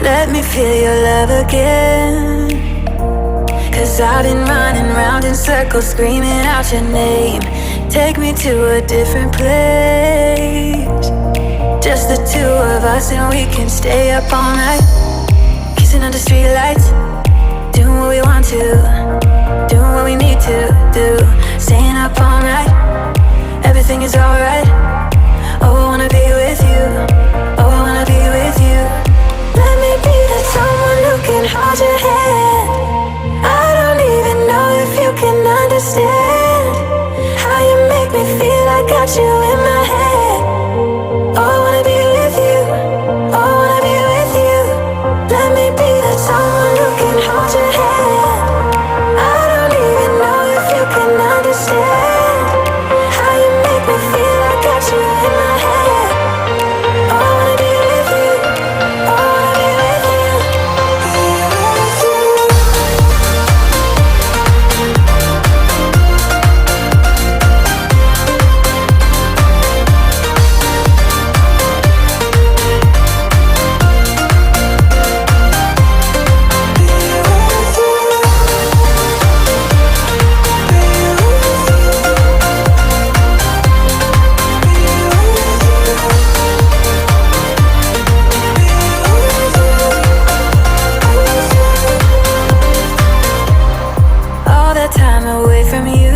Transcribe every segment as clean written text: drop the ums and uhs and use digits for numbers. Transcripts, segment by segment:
Let me feel your love again. 'Cause I've been running round in circles, screaming out your name. Take me to a different place. Just the two of us and we can stay up all night. Kissing under streetlights, doing what we want to, doing what we need to do. Staying up all night, everything is alright. Oh, I wanna be with you. Oh, I wanna be with you. Let me be that someone who can hold your hand. I don't even know if you can understand how you make me feel. I got you in my head. Oh, I wanna be with you. Oh, I wanna be with you. Let me be that someone who can hold your hand. I don't even know if you can understand how you make me feel. I got you in my head. Oh, I wanna be with you. Oh, I wanna be with you. All that time away from you,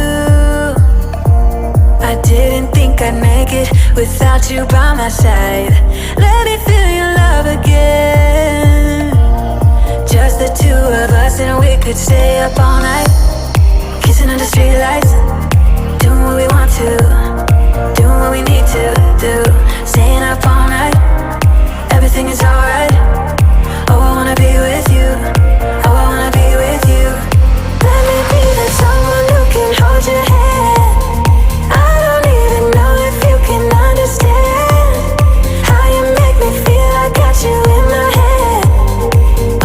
I didn't think I'd make it without you by my side. Let me feel your love again. Just the two of us and we could stay up all night. Kissing under streetlights, doing what we want to, doing what we need to do. Staying up all night, everything is alright. Oh, I wanna be with you. Oh, I wanna be with you. Let me be that someone who can hold your hand. I don't even know if you can understand how you make me feel. I got you in my head.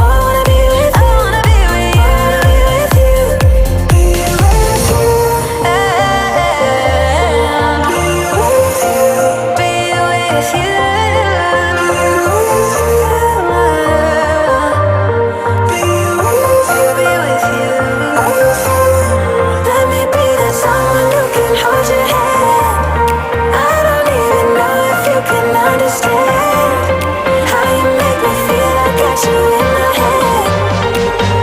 Oh, I wanna be with you. I wanna be with you. I wanna be with you. Be with you. Be with you. Be with you. Let me be that someone who can hold your hand. I don't even know if you can understand how you make me feel. I got you in my head.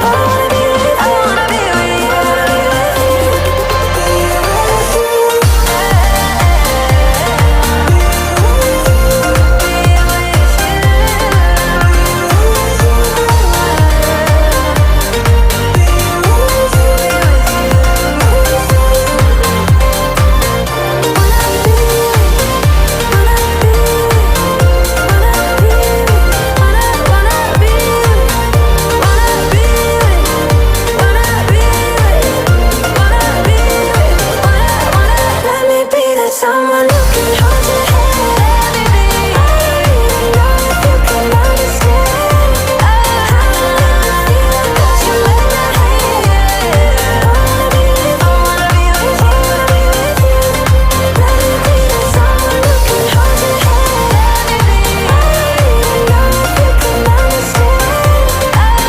Oh, I wanna be with you. I wanna be with you. I wanna be with you. Be with you. Someone who can hold your hand. Let me be. I don't even know if you can understand how you make me feel. I got you in my head. I wanna be with you. I wanna be with you. I wanna be with you. Let me be that someone who can hold your hand. Let me be. I don't even know if you can understand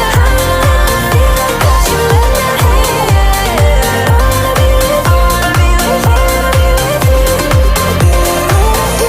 how you make me feel. I got you in my head. I wanna be with you. I wanna be with you. I wanna be with you.